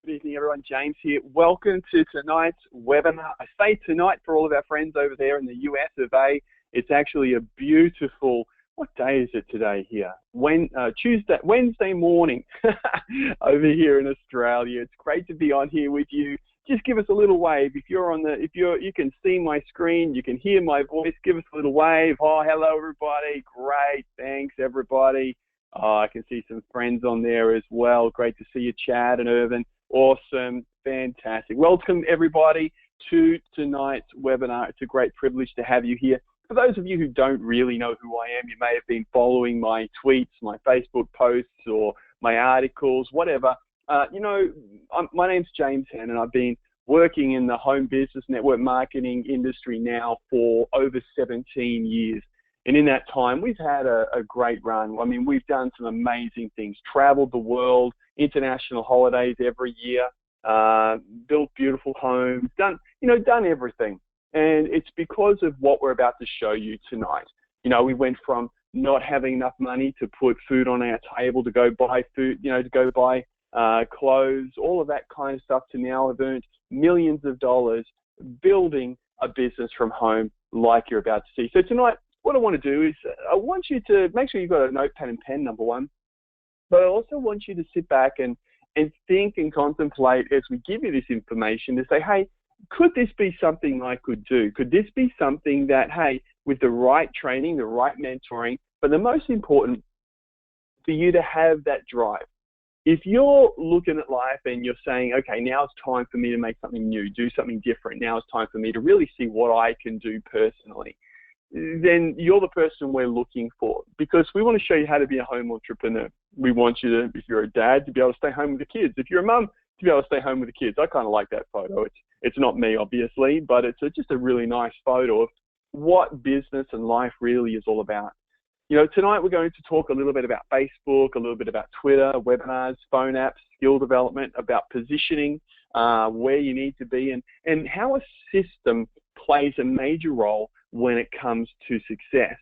Good evening, everyone. James here. Welcome to tonight's webinar. I say tonight for all of our friends over there in the US of A. It's actually a beautiful, what day is it today here? Wednesday morning over here in Australia. It's great to be on here with you. Just give us a little wave. You can see my screen, you can hear my voice, give us a little wave. Oh, hello everybody. Great. Thanks everybody. Oh, I can see some friends on there as well. Great to see you, Chad and Irvin. Awesome. Fantastic. Welcome, everybody, to tonight's webinar. It's a great privilege to have you here. For those of you who don't really know who I am, you may have been following my tweets, my Facebook posts, or my articles, whatever. My name's James Hannon, and I've been working in the home business network marketing industry now for over 17 years. And in that time, we've had a great run. I mean, we've done some amazing things, traveled the world, international holidays every year, built beautiful homes, done everything. And it's because of what we're about to show you tonight. You know, we went from not having enough money to put food on our table, to go buy food, to go buy clothes, all of that kind of stuff, to now have earned millions of dollars building a business from home like you're about to see. So tonight, what I want to do is I want you to make sure you've got a notepad and pen, number one, but I also want you to sit back and think and contemplate as we give you this information to say, hey, could this be something I could do? Could this be something that, hey, with the right training, the right mentoring, but the most important, for you to have that drive. If you're looking at life and you're saying, okay, now it's time for me to make something new, do something different, now it's time for me to really see what I can do personally, then you're the person we're looking for, because we want to show you how to be a home entrepreneur. We want you to, if you're a dad, to be able to stay home with the kids. If you're a mum, to be able to stay home with the kids. I kind of like that photo. It's not me, obviously, but it's just a really nice photo of what business and life really is all about. You know, tonight we're going to talk a little bit about Facebook, a little bit about Twitter, webinars, phone apps, skill development, about positioning, where you need to be, and how a system plays a major role when it comes to success.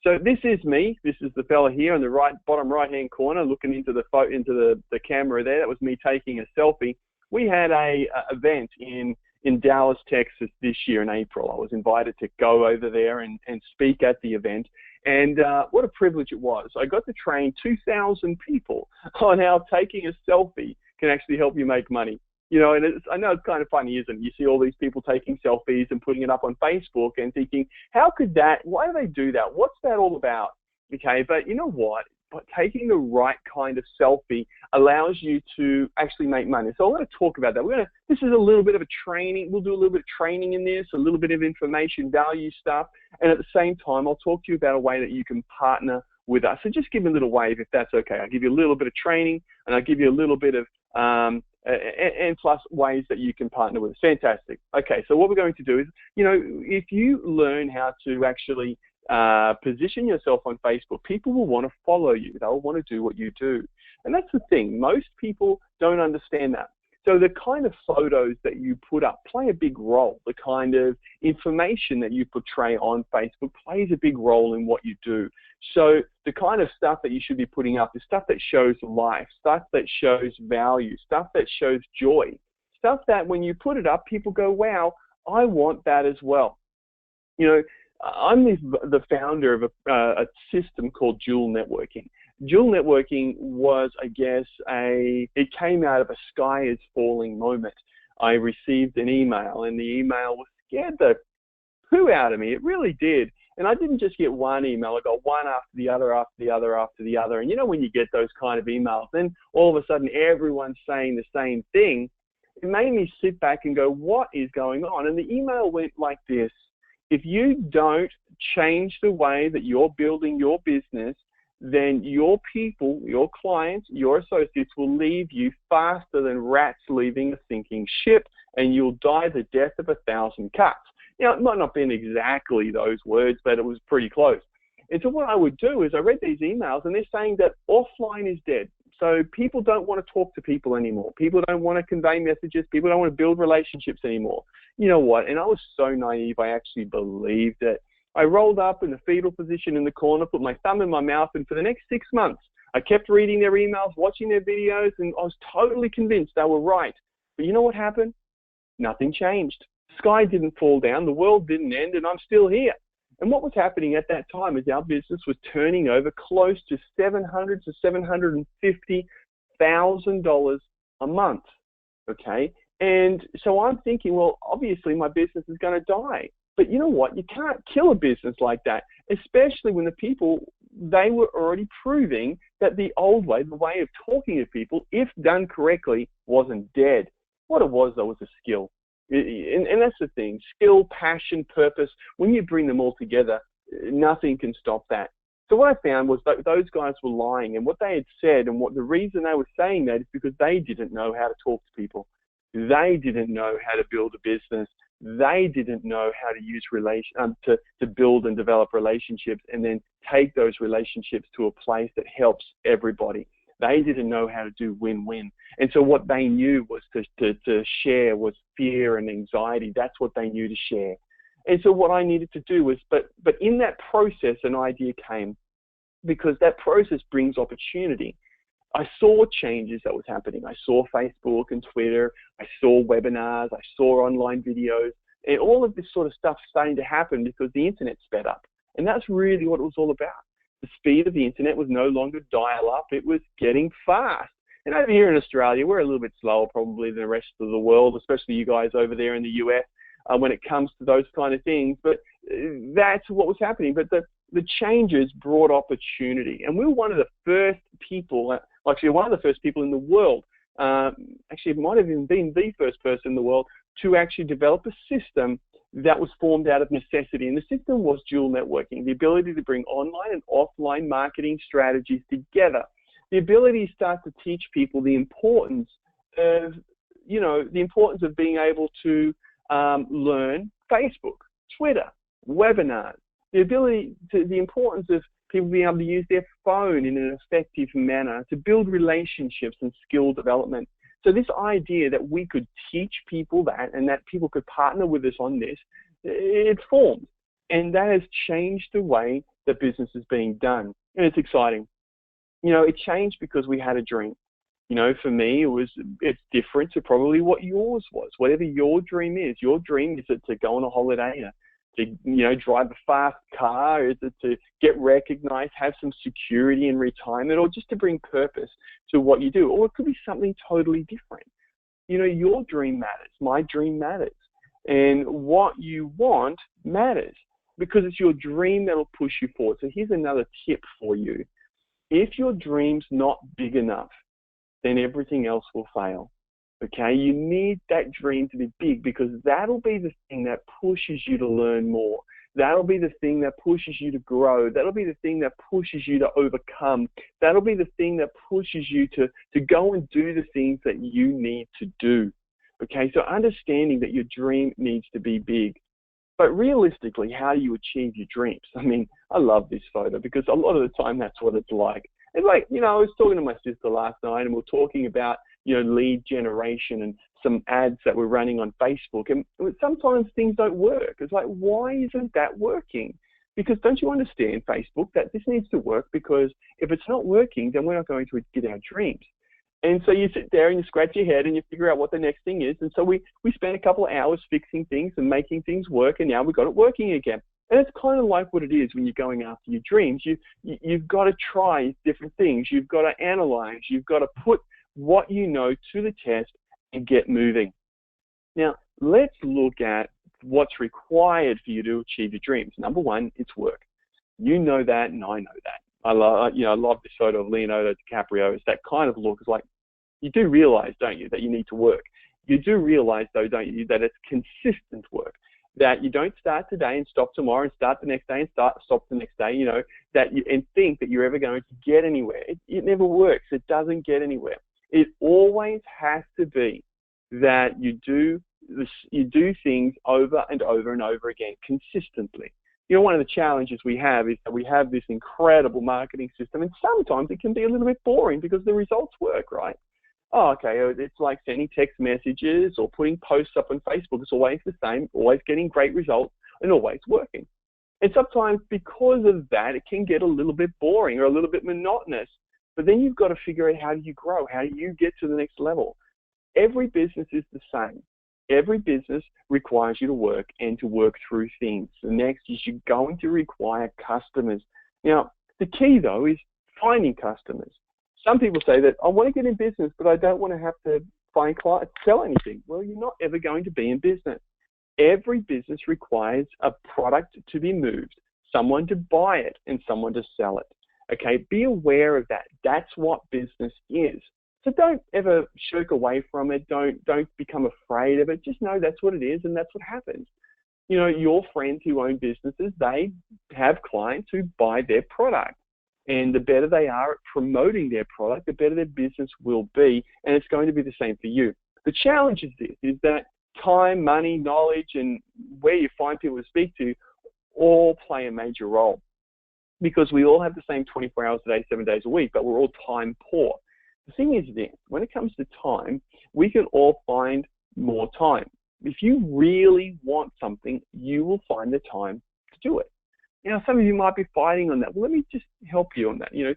So this is me. This is the fella here in the bottom right-hand corner, looking into the camera there. That was me taking a selfie. We had a event in Dallas, Texas this year in April. I was invited to go over there and speak at the event. And what a privilege it was. I got to train 2,000 people on how taking a selfie can actually help you make money. You know, and I know it's kind of funny, isn't it? You see all these people taking selfies and putting it up on Facebook and thinking, why do they do that? What's that all about? Okay, but you know what? But taking the right kind of selfie allows you to actually make money. So I'm going to talk about that. This is a little bit of a training. We'll do a little bit of training in this, a little bit of information, value stuff. And at the same time, I'll talk to you about a way that you can partner with us. So just give me a little wave if that's okay. I'll give you a little bit of training, and I'll give you a little bit of and plus ways that you can partner with us. Fantastic. Okay, so what we're going to do is, if you learn how to actually position yourself on Facebook, people will want to follow you. They'll want to do what you do. And that's the thing. Most people don't understand that. So the kind of photos that you put up play a big role. The kind of information that you portray on Facebook plays a big role in what you do. So the kind of stuff that you should be putting up is stuff that shows life, stuff that shows value, stuff that shows joy, stuff that when you put it up, people go, wow, I want that as well. I'm the founder of a system called Dual Networking. Dual Networking was, I guess, it came out of a sky is falling moment. I received an email, and the email scared the poo out of me. It really did. And I didn't just get one email. I got one after the other, after the other, after the other. And when you get those kind of emails, then all of a sudden everyone's saying the same thing. It made me sit back and go, what is going on? And the email went like this. If you don't change the way that you're building your business, then your people, your clients, your associates will leave you faster than rats leaving a sinking ship, and you'll die the death of 1,000 cats. It might not have been exactly those words, but it was pretty close. And so what I would do is I read these emails, and they're saying that offline is dead. So people don't want to talk to people anymore. People don't want to convey messages. People don't want to build relationships anymore. You know what? And I was so naive, I actually believed it. I rolled up in the fetal position in the corner, put my thumb in my mouth, and for the next 6 months, I kept reading their emails, watching their videos, and I was totally convinced they were right. But you know what happened? Nothing changed. Sky didn't fall down, the world didn't end, and I'm still here. And what was happening at that time is our business was turning over close to $700,000 to $750,000 a month, okay? And so I'm thinking, well, obviously my business is going to die. But you know what? You can't kill a business like that, especially when the people, they were already proving that the old way, the way of talking to people, if done correctly, wasn't dead. What it was, though, was a skill. And that's the thing, skill, passion, purpose, when you bring them all together, nothing can stop that. So what I found was that those guys were lying, and what they had said, and what the reason they were saying that is because they didn't know how to talk to people. They didn't know how to build a business. They didn't know how to use to build and develop relationships and then take those relationships to a place that helps everybody. They didn't know how to do win-win. And so what they knew was to share was fear and anxiety. That's what they knew to share. And so what I needed to do was, but in that process, an idea came, because that process brings opportunity. I saw changes that was happening. I saw Facebook and Twitter. I saw webinars. I saw online videos. And all of this sort of stuff starting to happen because the internet sped up. And that's really what it was all about. The speed of the internet was no longer dial-up. It was getting fast. And over here in Australia, we're a little bit slower probably than the rest of the world, especially you guys over there in the US, when it comes to those kind of things. But that's what was happening. But the changes brought opportunity. And we were one of the first people, actually one of the first people in the world, actually it might have even been the first person in the world, to actually develop a system that was formed out of necessity. And the system was dual networking, the ability to bring online and offline marketing strategies together, the ability to start to teach people the importance of, being able to learn Facebook, Twitter, webinars, the importance of people being able to use their phone in an effective manner to build relationships and skill development. So this idea that we could teach people that and that people could partner with us on this, it formed. And that has changed the way that business is being done. And it's exciting. It changed because we had a dream. For me, it's different to probably what yours was. Whatever your dream is to go on a holiday, to drive a fast car, is it to get recognized, have some security in retirement, or just to bring purpose to what you do. Or it could be something totally different. Your dream matters, my dream matters, and what you want matters, because it's your dream that'll push you forward. So here's another tip for you. If your dream's not big enough, then everything else will fail. Okay, you need that dream to be big, because that'll be the thing that pushes you to learn more. That'll be the thing that pushes you to grow. That'll be the thing that pushes you to overcome. That'll be the thing that pushes you to go and do the things that you need to do. Okay, so understanding that your dream needs to be big. But realistically, how do you achieve your dreams? I mean, I love this photo because a lot of the time that's what it's like. It's like, I was talking to my sister last night and we were talking about, lead generation and some ads that we're running on Facebook. And sometimes things don't work. It's like, why isn't that working? Because don't you understand, Facebook, that this needs to work, because if it's not working, then we're not going to get our dreams. And so you sit there and you scratch your head and you figure out what the next thing is. And so we spend a couple of hours fixing things and making things work, and now we've got it working again. And it's kind of like what it is when you're going after your dreams. You've got to try different things. You've got to analyze. You've got to put what you know to the test and get moving. Now, let's look at what's required for you to achieve your dreams. Number one, it's work. You know that, and I know that. I love this photo of Leonardo DiCaprio. It's that kind of look. It's like, you do realize, don't you, that you need to work. You do realize, though, don't you, that it's consistent work. That you don't start today and stop tomorrow and start the next day and stop the next day, and think that you're ever going to get anywhere. It never works. It doesn't get anywhere. It always has to be that you do things over and over and over again consistently. One of the challenges we have is that we have this incredible marketing system, and sometimes it can be a little bit boring because the results work, right? Oh, okay, it's like sending text messages or putting posts up on Facebook. It's always the same, always getting great results and always working. And sometimes because of that, it can get a little bit boring or a little bit monotonous. But then you've got to figure out, how do you grow? How do you get to the next level? Every business is the same. Every business requires you to work and to work through things. The next is you're going to require customers. Now, the key, though, is finding customers. Some people say that, I want to get in business, but I don't want to have to find clients, sell anything. Well, you're not ever going to be in business. Every business requires a product to be moved, someone to buy it, and someone to sell it. Okay, be aware of that. That's what business is. So don't ever shirk away from it. Don't become afraid of it. Just know that's what it is, and that's what happens. You know, your friends who own businesses, they have clients who buy their product. And the better they are at promoting their product, the better their business will be, and it's going to be the same for you. The challenge is this, is that time, money, knowledge, and where you find people to speak to all play a major role, because we all have the same 24 hours a day, 7 days a week, but we're all time poor. The thing is this, when it comes to time, we can all find more time. If you really want something, you will find the time to do it. Now, some of you might be fighting on that. Well, let me just help you on that. You know,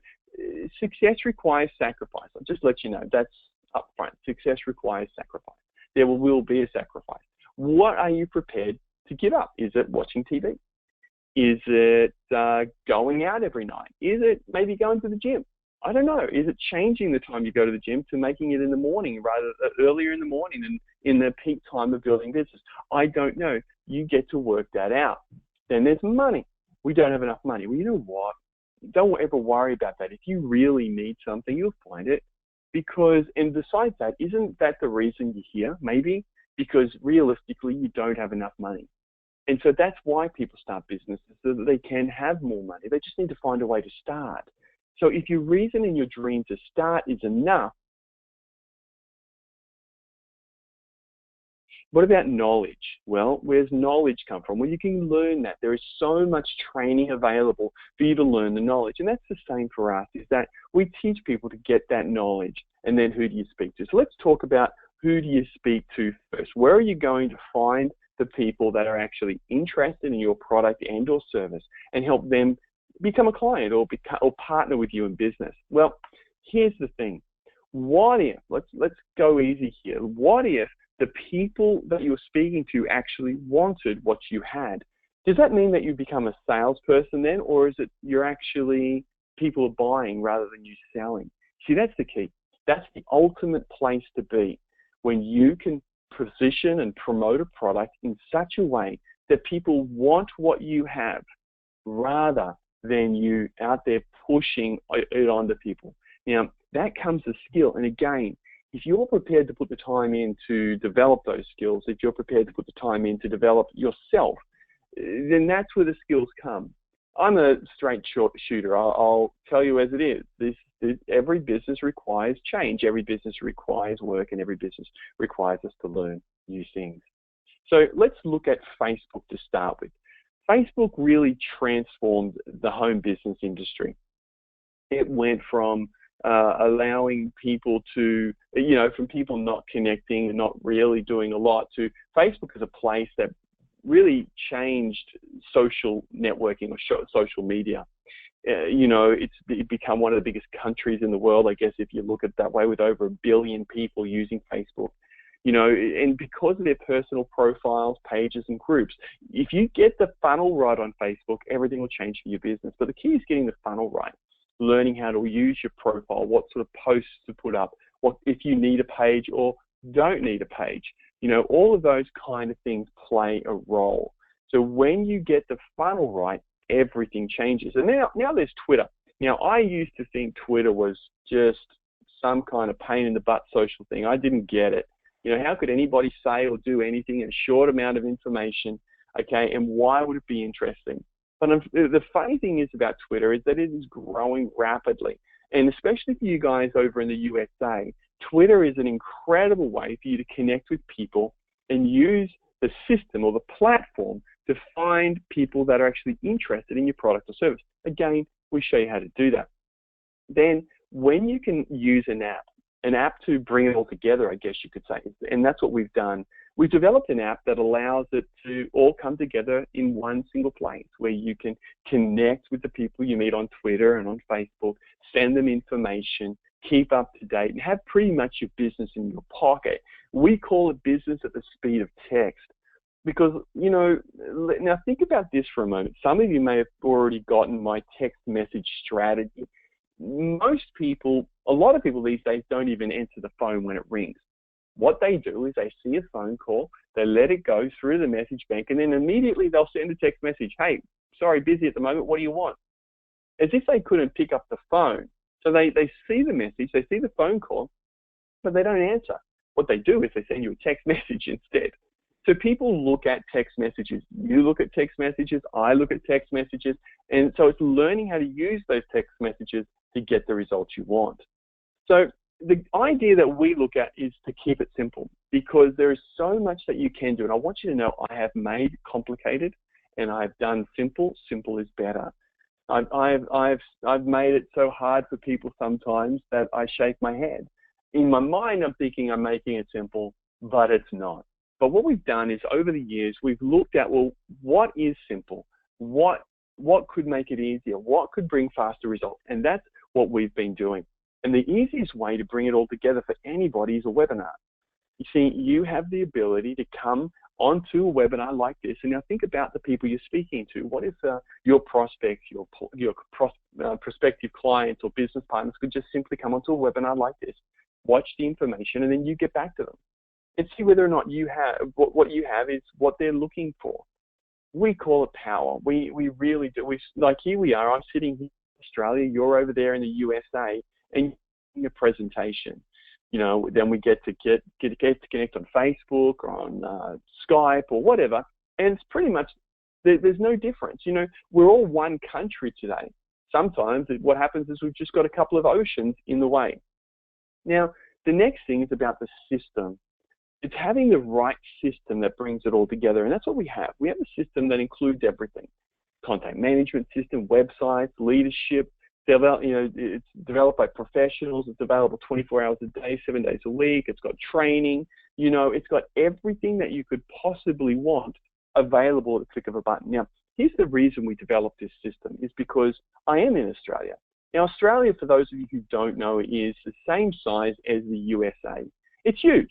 success requires sacrifice. I'll just let you know, that's upfront. Success requires sacrifice. There will be a sacrifice. What are you prepared to give up? Is it watching TV? Is it going out every night? Is it maybe going to the gym? I don't know. Is it changing the time you go to the gym to making it in the morning rather earlier in the morning and in the peak time of building business? I don't know. You get to work that out. Then there's money. We don't have enough money. Well, you know what? Don't ever worry about that. If you really need something, you'll find it. Because, and besides that, isn't that the reason you're here? Maybe because realistically, you don't have enough money. And so that's why people start businesses, so that they can have more money. They just need to find a way to start. So if your reason and your dream to start is enough, what about knowledge? Well, where's knowledge come from? Well, you can learn that. There is so much training available for you to learn the knowledge. And that's the same for us, is that we teach people to get that knowledge. And then who do you speak to? So let's talk about who do you speak to first. Where are you going to find the people that are actually interested in your product and or service and help them become a client or partner with you in business? Well, here's the thing. What if, let's go easy here. What if the people that you're speaking to actually wanted what you had? Does that mean that you become a salesperson then, or is it you're actually people are buying rather than you selling? See, that's the key. That's the ultimate place to be, when you can position and promote a product in such a way that people want what you have rather than you out there pushing it onto people. Now, that comes a skill. And again, if you're prepared to put the time in to develop those skills, if you're prepared to put the time in to develop yourself, then that's where the skills come. I'm a straight shooter. I'll tell you as it is. Every business requires change. Every business requires work, and every business requires us to learn new things. So let's look at Facebook to start with. Facebook really transformed the home business industry. It went from allowing people to, from people not connecting and not really doing a lot, to Facebook as a place that really changed social networking or social media. It's become one of the biggest countries in the world, I guess, if you look at it that way, with over 1 billion people using Facebook. And because of their personal profiles, pages, and groups, if you get the funnel right on Facebook, everything will change for your business. But the key is getting the funnel right, learning how to use your profile, what sort of posts to put up, what if you need a page or don't need a page. All of those kind of things play a role. So when you get the funnel right, everything changes. And now there's Twitter. Now, I used to think Twitter was just some kind of pain in the butt social thing. I didn't get it. How could anybody say or do anything in a short amount of information, okay, and why would it be interesting? But the funny thing is about Twitter is that it is growing rapidly. And especially for you guys over in the USA, Twitter is an incredible way for you to connect with people and use the system or the platform to find people that are actually interested in your product or service. Again, we show you how to do that. Then when you can use an app to bring it all together, I guess you could say, and that's what we've done we've developed an app that allows it to all come together in one single place where you can connect with the people you meet on Twitter and on Facebook, send them information, keep up to date, and have pretty much your business in your pocket. We call it business at the speed of text because, you know, now think about this for a moment. Some of you may have already gotten my text message strategy. Most people, a lot of people these days don't even answer the phone when it rings. What they do is they see a phone call, they let it go through the message bank, and then immediately they'll send a text message, hey, sorry, busy at the moment, what do you want? As if they couldn't pick up the phone. So they see the message, they see the phone call, but they don't answer. What they do is they send you a text message instead. So people look at text messages. You look at text messages, I look at text messages, and so it's learning how to use those text messages to get the results you want. So the idea that we look at is to keep it simple because there is so much that you can do. And I want you to know I have made complicated and I've done simple. Simple is better. I've made it so hard for people sometimes that I shake my head. In my mind, I'm thinking I'm making it simple, but it's not. But what we've done is over the years, we've looked at, well, what is simple? What could make it easier? What could bring faster results? And that's what we've been doing. And the easiest way to bring it all together for anybody is a webinar. You see, you have the ability to come onto a webinar like this, and now think about the people you're speaking to. What if your prospects, your prospective clients or business partners could just simply come onto a webinar like this, watch the information, and then you get back to them and see whether or not you have what you have is what they're looking for. We call it power. We really do. Like here we are. I'm sitting here in Australia. You're over there in the USA. And a presentation, you know, then we get to connect on Facebook or on Skype or whatever, and it's pretty much there's no difference. You know, we're all one country today. Sometimes what happens is we've just got a couple of oceans in the way. Now, the next thing is about the system. It's having the right system that brings it all together, and that's what we have. We have a system that includes everything: content management system, websites, leadership. It's developed by professionals. It's available 24 hours a day, 7 days a week. It's got training. You know, it's got everything that you could possibly want available at the click of a button. Now, here's the reason we developed this system is because I am in Australia. Now, Australia, for those of you who don't know, is the same size as the USA. It's huge,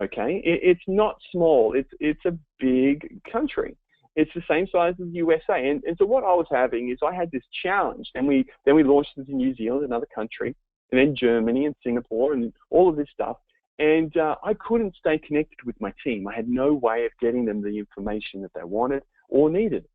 okay? It's not small. It's a big country. It's the same size as the USA. And so what I was having is I had this challenge. And then we launched it in New Zealand, another country, and then Germany and Singapore and all of this stuff. And I couldn't stay connected with my team. I had no way of getting them the information that they wanted or needed.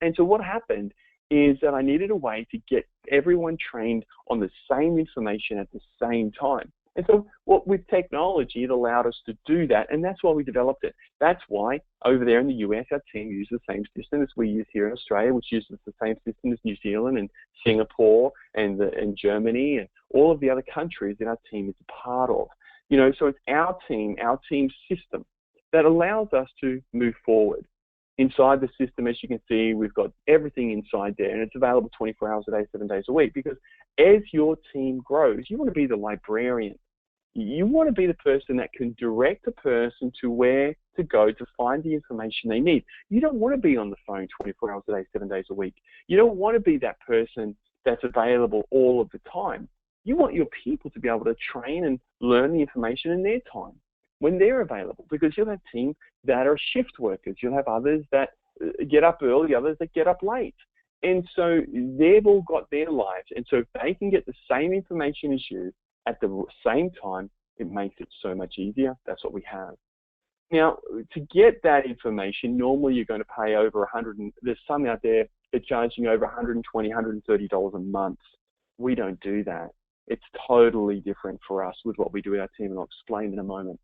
And so what happened is that I needed a way to get everyone trained on the same information at the same time. And so with technology, it allowed us to do that, and that's why we developed it. That's why over there in the US, our team uses the same system as we use here in Australia, which uses the same system as New Zealand and Singapore and Germany and all of the other countries that our team is a part of. You know, so it's our team system that allows us to move forward. Inside the system, as you can see, we've got everything inside there, and it's available 24 hours a day, 7 days a week, because as your team grows, you want to be the librarian. You want to be the person that can direct a person to where to go to find the information they need. You don't want to be on the phone 24 hours a day, 7 days a week. You don't want to be that person that's available all of the time. You want your people to be able to train and learn the information in their time when they're available, because you'll have teams that are shift workers. You'll have others that get up early, others that get up late. And so they've all got their lives. And so if they can get the same information as you at the same time, it makes it so much easier. That's what we have. Now, to get that information, normally you're going to pay over there's some out there that are charging over $120, $130 a month. We don't do that. It's totally different for us with what we do with our team, and I'll explain in a moment.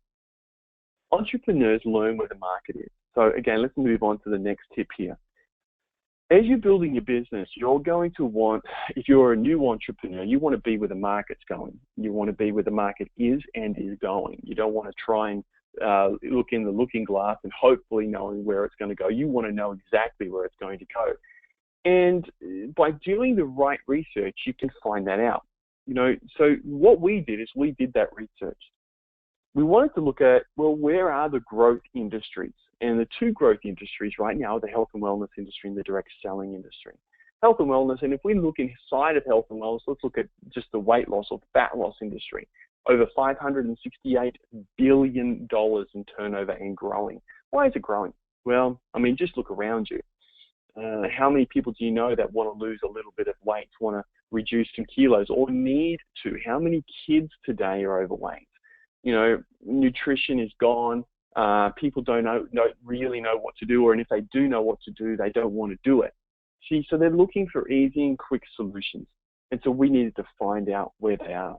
Entrepreneurs learn where the market is. So again, let's move on to the next tip here. As you're building your business, you're going to want, if you're a new entrepreneur, you want to be where the market's going. You want to be where the market is and is going. You don't want to try and look in the looking glass and hopefully knowing where it's going to go. You want to know exactly where it's going to go. And by doing the right research, you can find that out. You know, so what we did is we did that research. we wanted to look at, well, where are the growth industries? And the two growth industries right now are the health and wellness industry and the direct selling industry. Health and wellness, and if we look inside of health and wellness, let's look at just the weight loss or fat loss industry. Over $568 billion in turnover and growing. Why is it growing? Well, I mean, just look around you. How many people do you know that want to lose a little bit of weight, want to reduce some kilos, or need to? How many kids today are overweight? You know, nutrition is gone. People don't really know what to do, or if they do know what to do, they don't want to do it. See, so they're looking for easy and quick solutions. And so we needed to find out where they are.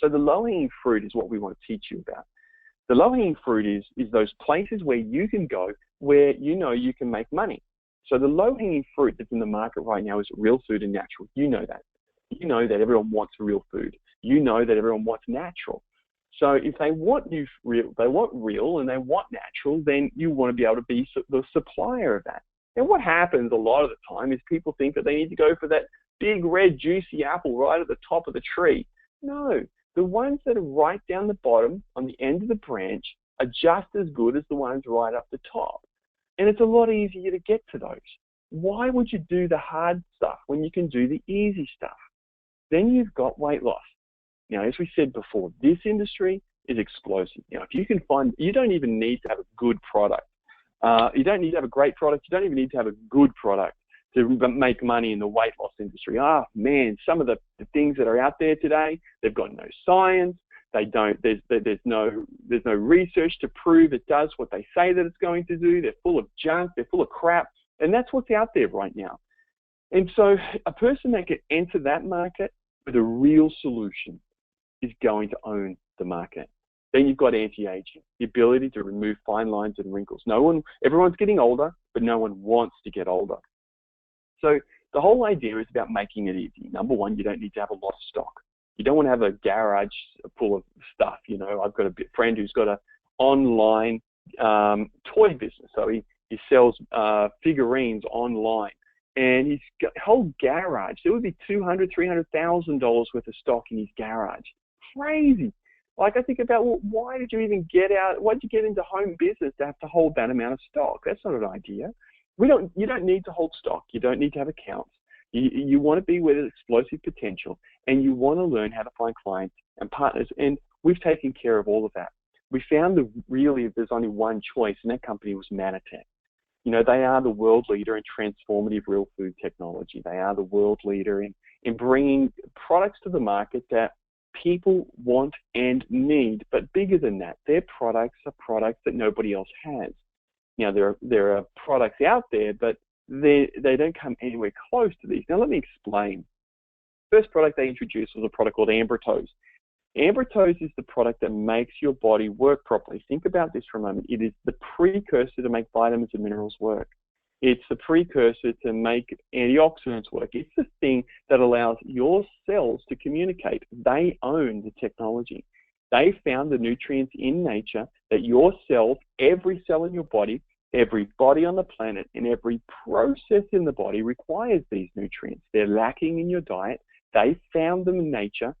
So the low-hanging fruit is what we want to teach you about. The low-hanging fruit is those places where you can go where you know you can make money. So the low-hanging fruit that's in the market right now is real food and natural. You know that. You know that everyone wants real food. You know that everyone wants natural. So if they want real and they want natural, then you want to be able to be the supplier of that. And what happens a lot of the time is people think that they need to go for that big red juicy apple right at the top of the tree. No, the ones that are right down the bottom on the end of the branch are just as good as the ones right up the top. And it's a lot easier to get to those. Why would you do the hard stuff when you can do the easy stuff? Then you've got weight loss. Now, as we said before, this industry is explosive. Now, if you can find, you don't even need to have a good product. You don't need to have a great product. You don't even need to have a good product to make money in the weight loss industry. Man, some of the things that are out there today, they've got no science. They don't. There's no research to prove it does what they say that it's going to do. They're full of junk. They're full of crap, and that's what's out there right now. And so, a person that can enter that market with a real solution is going to own the market. Then you've got anti-aging, the ability to remove fine lines and wrinkles. Everyone's getting older, but no one wants to get older. So the whole idea is about making it easy. Number one, you don't need to have a lot of stock. You don't want to have a garage full of stuff. You know, I've got a friend who's got an online toy business. So he sells figurines online. And he's got a whole garage. There would be $200,000, $300,000 worth of stock in his garage. Crazy. Like I think about, well, why did you even get out? Why did you get into home business to have to hold that amount of stock? That's not an idea. You don't need to hold stock. You don't need to have accounts. You want to be with explosive potential, and you want to learn how to find clients and partners. And we've taken care of all of that. We found that really there's only one choice, and that company was Mannatech. You know, they are the world leader in transformative real food technology. They are the world leader in bringing products to the market that people want and need. But bigger than that, their products are products that nobody else has. You know, there are products out there, but they don't come anywhere close to these. Now, let me explain. First product they introduced was a product called Ambritose. Ambritose is the product that makes your body work properly. Think about this for a moment. It is the precursor to make vitamins and minerals work. It's the precursor to make antioxidants work. It's the thing that allows your cells to communicate. They own the technology. They found the nutrients in nature that your cells, every cell in your body, every body on the planet, and every process in the body requires these nutrients. They're lacking in your diet. They found them in nature,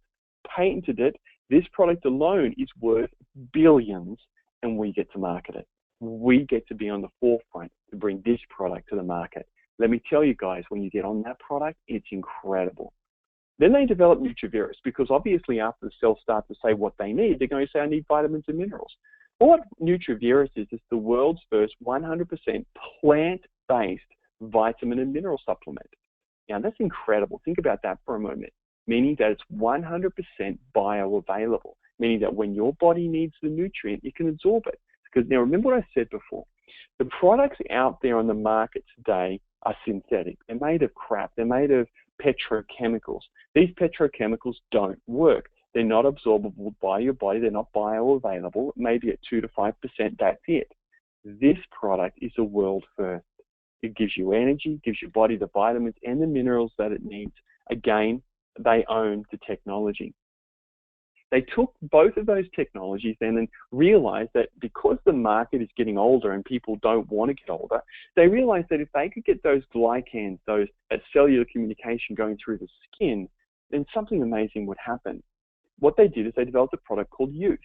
patented it. This product alone is worth billions, and we get to market it. We get to be on the forefront to bring this product to the market. Let me tell you guys, when you get on that product, it's incredible. Then they develop Nutrivirus, because obviously after the cells start to say what they need, they're going to say, I need vitamins and minerals. Well, what Nutrivirus is the world's first 100% plant-based vitamin and mineral supplement. Now, that's incredible. Think about that for a moment, meaning that it's 100% bioavailable, meaning that when your body needs the nutrient, it can absorb it. Because now, remember what I said before. The products out there on the market today are synthetic. They're made of crap. They're made of petrochemicals. These petrochemicals don't work. They're not absorbable by your body. They're not bioavailable. Maybe at 2 to 5%, that's it. This product is a world first. It gives you energy, gives your body the vitamins and the minerals that it needs. Again, they own the technology. They took both of those technologies then and realized that because the market is getting older and people don't want to get older, they realized that if they could get those glycans, that cellular communication going through the skin, then something amazing would happen. What they did is they developed a product called Youth.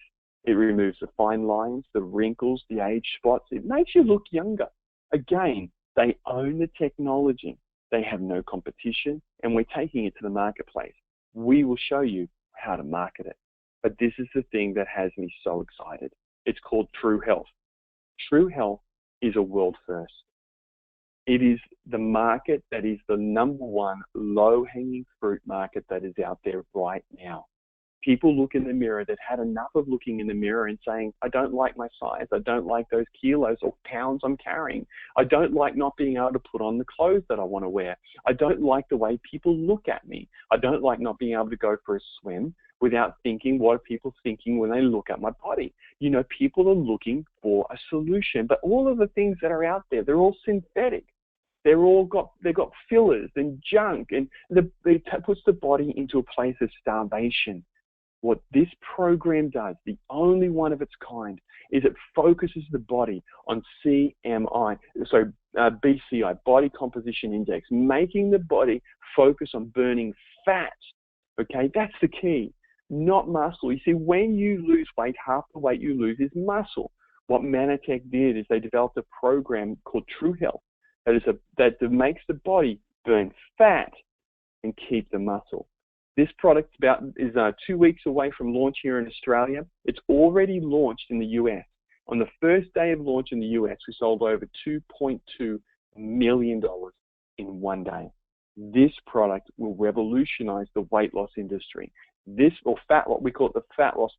It removes the fine lines, the wrinkles, the age spots. It makes you look younger. Again, they own the technology. They have no competition, and we're taking it to the marketplace. We will show you how to market it. But this is the thing that has me so excited. It's called True Health. True Health is a world first. It is the market that is the #1 low-hanging fruit market that is out there right now. People look in the mirror that had enough of looking in the mirror and saying, I don't like my size. I don't like those kilos or pounds I'm carrying. I don't like not being able to put on the clothes that I want to wear. I don't like the way people look at me. I don't like not being able to go for a swim without thinking, what are people thinking when they look at my body? You know, people are looking for a solution, but all of the things that are out there, they're all synthetic. They've got fillers and junk, and it puts the body into a place of starvation. What this program does, the only one of its kind, is it focuses the body on BCI, Body Composition Index, making the body focus on burning fat. Okay, that's the key, not muscle. You see, when you lose weight, half the weight you lose is muscle. What Mannatech did is they developed a program called True Health that makes the body burn fat and keep the muscle. This product is 2 weeks away from launch here in Australia. It's already launched in the US. On the first day of launch in the US, we sold over $2.2 million in one day. This product will revolutionize the weight loss industry. What we call it the fat loss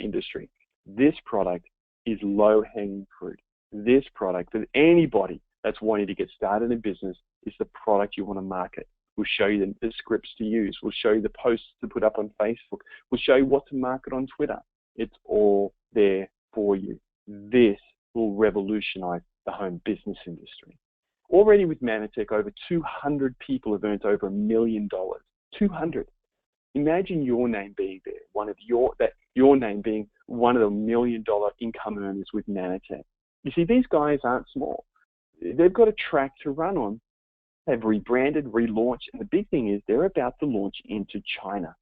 industry. This product is low-hanging fruit. This product, that anybody that's wanting to get started in business, is the product you want to market. We'll show you the scripts to use. We'll show you the posts to put up on Facebook. We'll show you what to market on Twitter. It's all there for you. This will revolutionize the home business industry. Already with Mannatech, over 200 people have earned over $1 million. 200. Imagine your name being there, your name being one of the $1 million income earners with Mannatech. You see, these guys aren't small. They've got a track to run on. They've rebranded, relaunched, and the big thing is they're about to launch into China.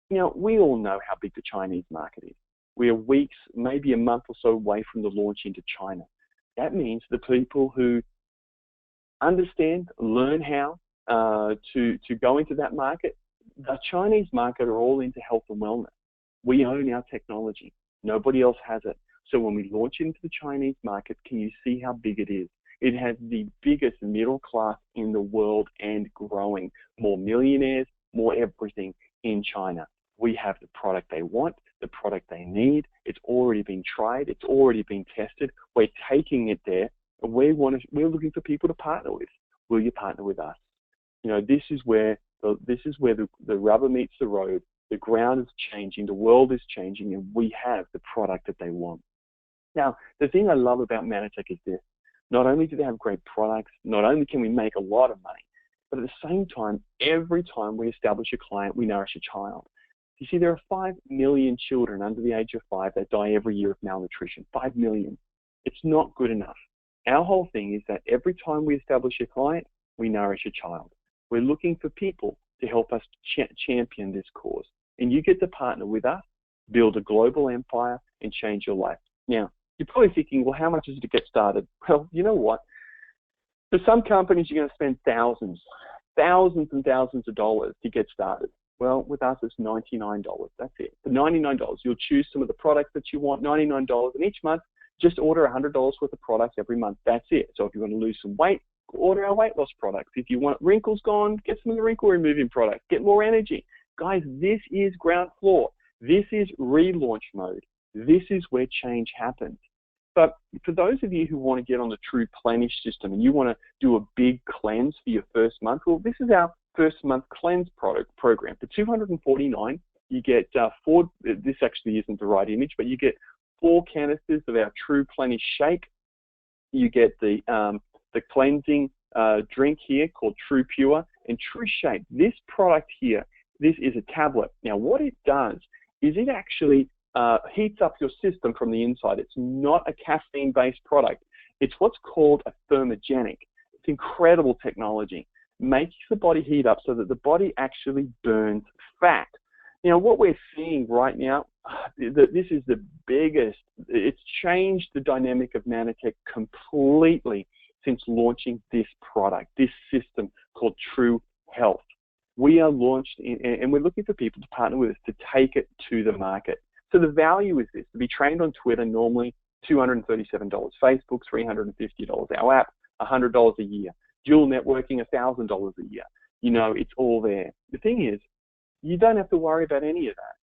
You know, we all know how big the Chinese market is. We are weeks, maybe a month or so away from the launch into China. That means the people who understand, learn how to go into that market, the Chinese market are all into health and wellness. We own our technology. Nobody else has it. So when we launch into the Chinese market, can you see how big it is? It has the biggest middle class in the world and growing. More millionaires, more everything in China. We have the product they want, the product they need. It's already been tried. It's already been tested. We're taking it there, and we're looking for people to partner with. Will you partner with us? You know, this is where the rubber meets the road. The ground is changing. The world is changing, and we have the product that they want. Now, the thing I love about Mannatech is this. Not only do they have great products, not only can we make a lot of money, but at the same time, every time we establish a client, we nourish a child. You see, there are 5 million children under the age of 5 that die every year of malnutrition. 5 million. It's not good enough. Our whole thing is that every time we establish a client, we nourish a child. We're looking for people to help us champion this cause. And you get to partner with us, build a global empire, and change your life. Now, you're probably thinking, well, how much is it to get started? Well, you know what? For some companies, you're going to spend thousands and thousands of dollars to get started. Well, with us, it's $99. That's it. For $99, you'll choose some of the products that you want, $99, and each month, just order $100 worth of products every month. That's it. So if you want to lose some weight, order our weight loss products. If you want wrinkles gone, get some of the wrinkle removing products. Get more energy. Guys, this is ground floor. This is relaunch mode. This is where change happens. But for those of you who want to get on the True Plenish system and you want to do a big cleanse for your first month, well, this is our first month cleanse program. For $249, you get this actually isn't the right image, but you get 4 canisters of our True Plenish shake. You get the cleansing drink here called True Pure and True Shake. This product here, this is a tablet. Now, what it does is it actually heats up your system from the inside. It's not a caffeine-based product. It's what's called a thermogenic. It's incredible technology. Makes the body heat up so that the body actually burns fat. Now, what we're seeing right now, this is the biggest. It's changed the dynamic of Nanotech completely since launching this product, this system called True Health. We are launched and we're looking for people to partner with us to take it to the market. So the value is this: to be trained on Twitter, normally $237, Facebook $350, our app $100 a year, dual networking $1,000 a year. You know, it's all there. The thing is, you don't have to worry about any of that.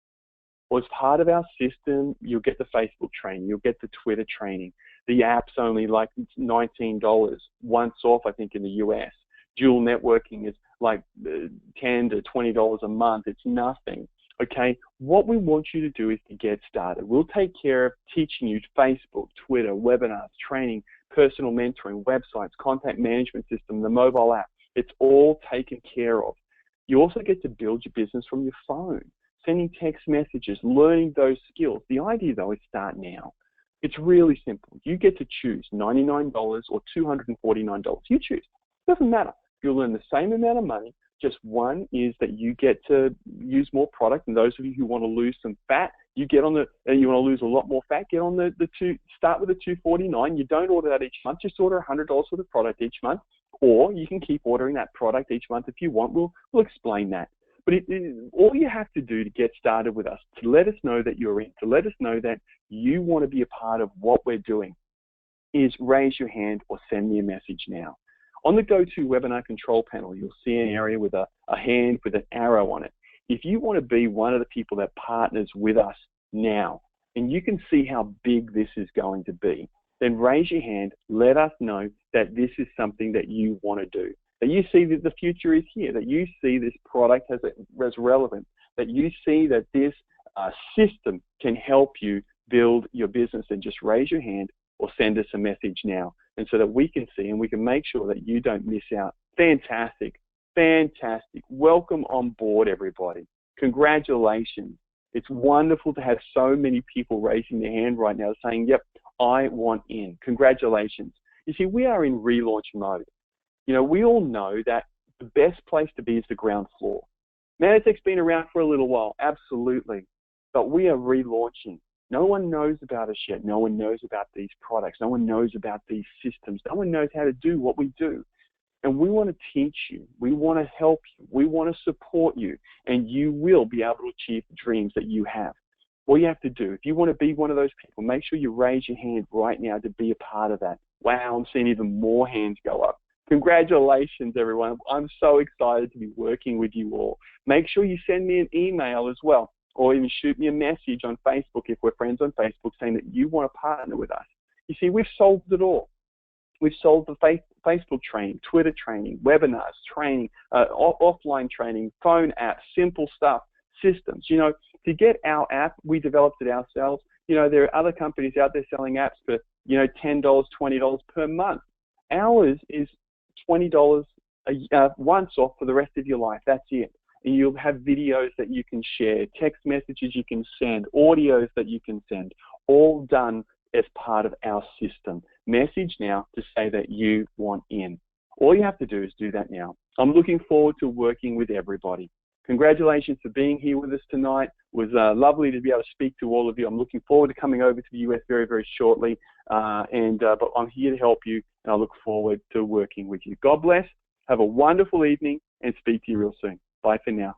Well, as part of our system, you'll get the Facebook training, you'll get the Twitter training. The app's only like $19 once off, I think, in the US. Dual networking is like $10 to $20 a month. It's nothing. Okay, what we want you to do is to get started. We'll take care of teaching you Facebook, Twitter, webinars, training, personal mentoring, websites, content management system, the mobile app. It's all taken care of. You also get to build your business from your phone, sending text messages, learning those skills. The idea, though, is start now. It's really simple. You get to choose $99 or $249. You choose. It doesn't matter. You'll earn the same amount of money. Just one is that you get to use more product, and those of you who want to lose some fat, you get on and you want to lose a lot more fat, get on start with the $249. You don't order that each month, just order $100 worth of product each month, or you can keep ordering that product each month if you want. We'll explain that. But all you have to do to get started with us, to let us know that you're in, to let us know that you want to be a part of what we're doing, is raise your hand or send me a message now. On the GoToWebinar control panel, you'll see an area with a hand with an arrow on it. If you want to be one of the people that partners with us now, and you can see how big this is going to be, then raise your hand, let us know that this is something that you want to do, that you see that the future is here, that you see this product as relevant, that you see that this system can help you build your business. And just raise your hand or send us a message now, and so that we can see and we can make sure that you don't miss out. Fantastic, fantastic. Welcome on board, everybody. Congratulations. It's wonderful to have so many people raising their hand right now saying, yep, I want in. Congratulations. You see, we are in relaunch mode. You know, we all know that the best place to be is the ground floor. Nanotech's been around for a little while, absolutely, but we are relaunching. No one knows about us yet. No one knows about these products. No one knows about these systems. No one knows how to do what we do. And we want to teach you. We want to help you. We want to support you. And you will be able to achieve the dreams that you have. All you have to do, if you want to be one of those people, make sure you raise your hand right now to be a part of that. Wow, I'm seeing even more hands go up. Congratulations, everyone. I'm so excited to be working with you all. Make sure you send me an email as well, or even shoot me a message on Facebook if we're friends on Facebook, saying that you want to partner with us. You see, we've solved it all. We've solved the Facebook training, Twitter training, webinars, training, offline training, phone apps, simple stuff, systems. You know, to get our app, we developed it ourselves. You know, there are other companies out there selling apps for, you know, $10, $20 per month. Ours is $20 once off for the rest of your life. That's it. And you'll have videos that you can share, text messages you can send, audios that you can send, all done as part of our system. Message now to say that you want in. All you have to do is do that now. I'm looking forward to working with everybody. Congratulations for being here with us tonight. It was lovely to be able to speak to all of you. I'm looking forward to coming over to the US very, very shortly. But I'm here to help you, and I look forward to working with you. God bless. Have a wonderful evening, and speak to you real soon. Bye for now.